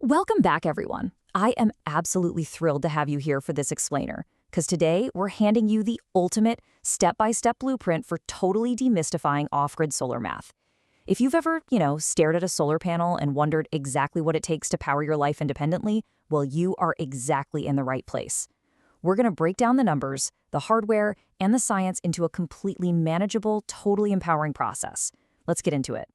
Welcome back, everyone. I am absolutely thrilled to have you here for this explainer, because today we're handing you the ultimate step-by-step blueprint for totally demystifying off-grid solar math. If you've ever, stared at a solar panel and wondered exactly what it takes to power your life independently, well, you are exactly in the right place. We're going to break down the numbers, the hardware, and the science into a completely manageable, totally empowering process. Let's get into it.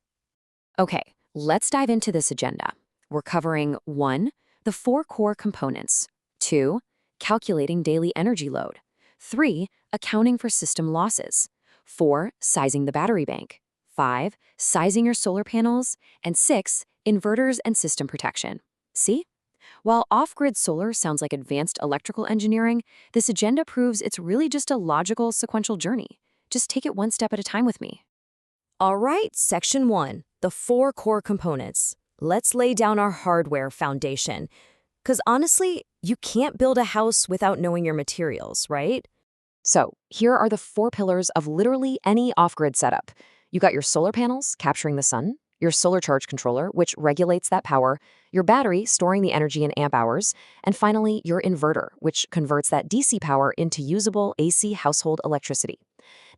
Okay, let's dive into this agenda. We're covering 1. The 4 core components. 2. Calculating daily energy load. 3. Accounting for system losses. 4. Sizing the battery bank. 5. Sizing your solar panels. And 6. Inverters and system protection. See? While off-grid solar sounds like advanced electrical engineering, this agenda proves it's really just a logical, sequential journey. Just take it one step at a time with me. All right, Section 1, the 4 core components. Let's lay down our hardware foundation. Because honestly, you can't build a house without knowing your materials, right? So, here are the 4 pillars of literally any off-grid setup. You got your solar panels capturing the sun, your solar charge controller, which regulates that power, your battery storing the energy in amp hours, and finally, your inverter, which converts that DC power into usable AC household electricity.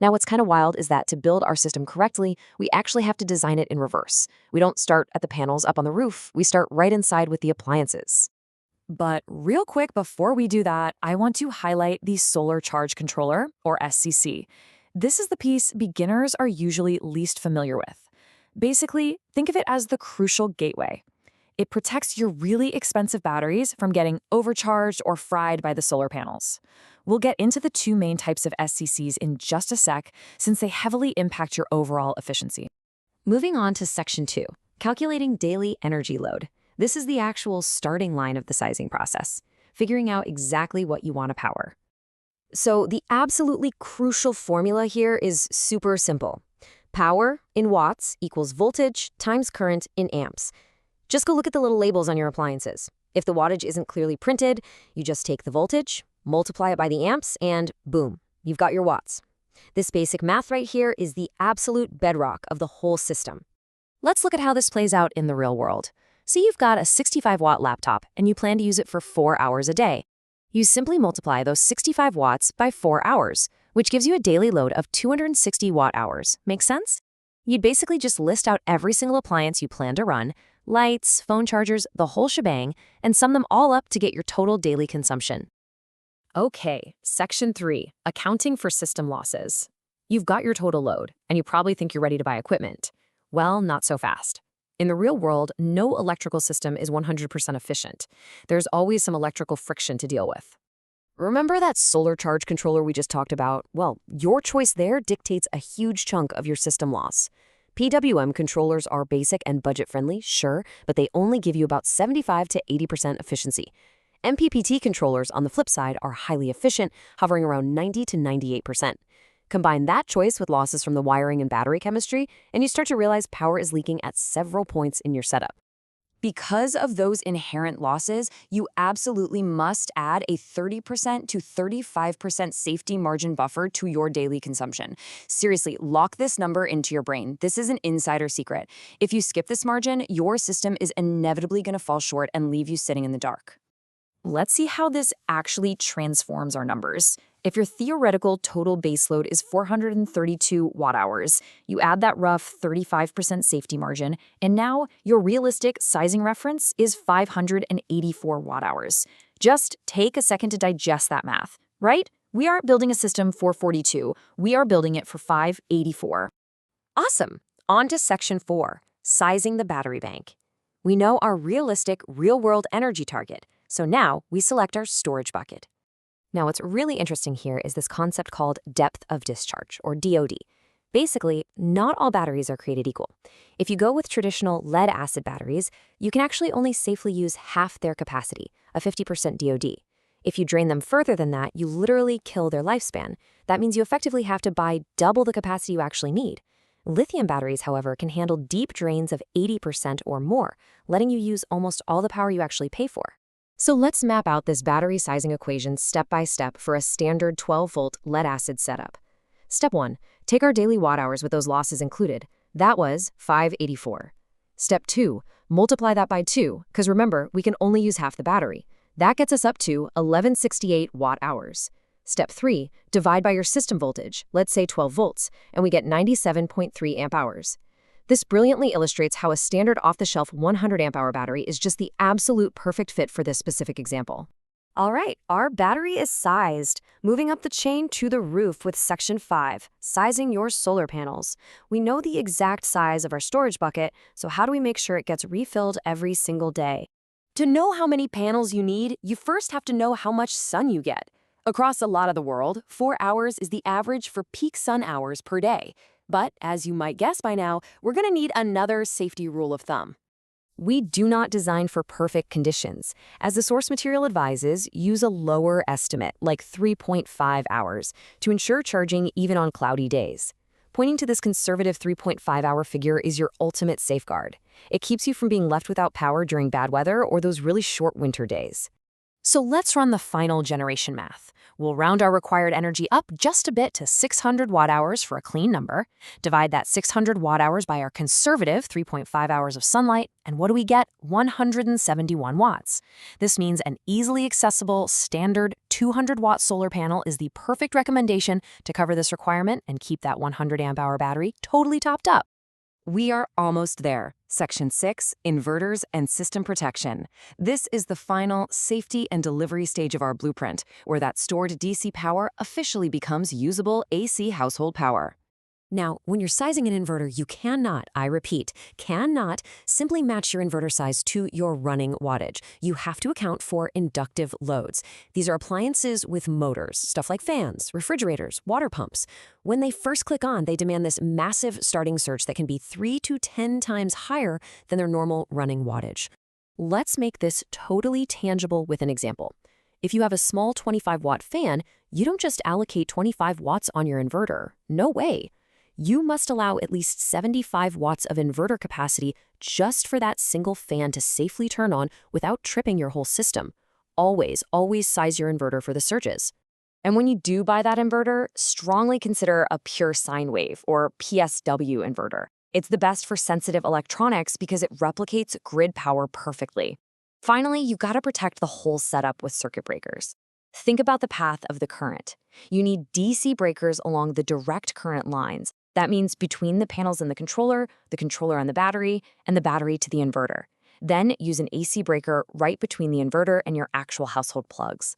Now, what's kind of wild is that to build our system correctly, we actually have to design it in reverse. We don't start at the panels up on the roof, we start right inside with the appliances. But real quick before we do that, I want to highlight the Solar Charge Controller, or SCC. This is the piece beginners are usually least familiar with. Basically, think of it as the crucial gateway. It protects your really expensive batteries from getting overcharged or fried by the solar panels. We'll get into the 2 main types of SCCs in just a sec, since they heavily impact your overall efficiency. Moving on to Section 2, calculating daily energy load. This is the actual starting line of the sizing process, figuring out exactly what you want to power. So the absolutely crucial formula here is super simple. Power in watts equals voltage times current in amps. Just go look at the little labels on your appliances. If the wattage isn't clearly printed, you just take the voltage, multiply it by the amps, and boom, you've got your watts. This basic math right here is the absolute bedrock of the whole system. Let's look at how this plays out in the real world. See, you've got a 65-watt laptop, and you plan to use it for 4 hours a day. You simply multiply those 65 watts by 4 hours, which gives you a daily load of 260 watt-hours. Make sense? You'd basically just list out every single appliance you plan to run, lights, phone chargers, the whole shebang, and sum them all up to get your total daily consumption. Okay, Section 3, accounting for system losses. You've got your total load, and you probably think you're ready to buy equipment. Well, not so fast. In the real world, no electrical system is 100% efficient. There's always some electrical friction to deal with. Remember that solar charge controller we just talked about? Well, your choice there dictates a huge chunk of your system loss. PWM controllers are basic and budget-friendly, sure, but they only give you about 75 to 80% efficiency. MPPT controllers, on the flip side, are highly efficient, hovering around 90 to 98%. Combine that choice with losses from the wiring and battery chemistry, and you start to realize power is leaking at several points in your setup. Because of those inherent losses, you absolutely must add a 30% to 35% safety margin buffer to your daily consumption. Seriously, lock this number into your brain. This is an insider secret. If you skip this margin, your system is inevitably going to fall short and leave you sitting in the dark. Let's see how this actually transforms our numbers. If your theoretical total baseload is 432 watt-hours, you add that rough 35% safety margin, and now your realistic sizing reference is 584 watt-hours. Just take a second to digest that math, right? We aren't building a system for 42, we are building it for 584. Awesome! On to Section 4, sizing the battery bank. We know our realistic, real-world energy target, so now we select our storage bucket. Now, what's really interesting here is this concept called depth of discharge, or DOD. Basically, not all batteries are created equal. If you go with traditional lead-acid batteries, you can actually only safely use half their capacity, a 50% DOD. If you drain them further than that, you literally kill their lifespan. That means you effectively have to buy double the capacity you actually need. Lithium batteries, however, can handle deep drains of 80% or more, letting you use almost all the power you actually pay for. So let's map out this battery sizing equation step by step for a standard 12-volt lead-acid setup. Step 1. Take our daily watt-hours with those losses included. That was 584. Step 2, multiply that by 2, because remember, we can only use half the battery. That gets us up to 1168 watt-hours. Step 3, divide by your system voltage, let's say 12 volts, and we get 97.3 amp-hours. This brilliantly illustrates how a standard off-the-shelf 100 amp-hour battery is just the absolute perfect fit for this specific example. All right, our battery is sized. Moving up the chain to the roof with Section 5, sizing your solar panels. We know the exact size of our storage bucket, so how do we make sure it gets refilled every single day? To know how many panels you need, you first have to know how much sun you get. Across a lot of the world, 4 hours is the average for peak sun hours per day. But, as you might guess by now, we're going to need another safety rule of thumb. We do not design for perfect conditions. As the source material advises, use a lower estimate, like 3.5 hours, to ensure charging even on cloudy days. Pointing to this conservative 3.5-hour figure is your ultimate safeguard. It keeps you from being left without power during bad weather or those really short winter days. So let's run the final generation math. We'll round our required energy up just a bit to 600 watt-hours for a clean number, divide that 600 watt-hours by our conservative 3.5 hours of sunlight, and what do we get? 171 watts. This means an easily accessible, standard 200-watt solar panel is the perfect recommendation to cover this requirement and keep that 100 amp-hour battery totally topped up. We are almost there. Section 6, Inverters and System Protection. This is the final safety and delivery stage of our blueprint, where that stored DC power officially becomes usable AC household power. Now, when you're sizing an inverter, you cannot, I repeat, cannot simply match your inverter size to your running wattage. You have to account for inductive loads. These are appliances with motors, stuff like fans, refrigerators, water pumps. When they first click on, they demand this massive starting surge that can be 3 to 10 times higher than their normal running wattage. Let's make this totally tangible with an example. If you have a small 25-watt fan, you don't just allocate 25 watts on your inverter. No way. You must allow at least 75 watts of inverter capacity just for that single fan to safely turn on without tripping your whole system. Always, always size your inverter for the surges. And when you do buy that inverter, strongly consider a pure sine wave, or PSW inverter. It's the best for sensitive electronics because it replicates grid power perfectly. Finally, you gotta protect the whole setup with circuit breakers. Think about the path of the current. You need DC breakers along the direct current lines. That means between the panels and the controller on the battery, and the battery to the inverter. Then use an AC breaker right between the inverter and your actual household plugs.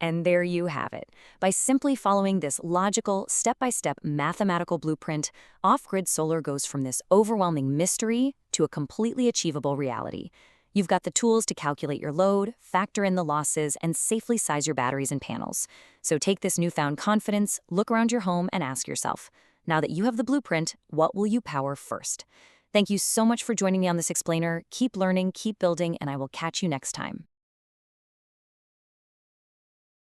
And there you have it. By simply following this logical, step-by-step mathematical blueprint, off-grid solar goes from this overwhelming mystery to a completely achievable reality. You've got the tools to calculate your load, factor in the losses, and safely size your batteries and panels. So take this newfound confidence, look around your home, and ask yourself, now that you have the blueprint, what will you power first? Thank you so much for joining me on this explainer. Keep learning, keep building, and I will catch you next time.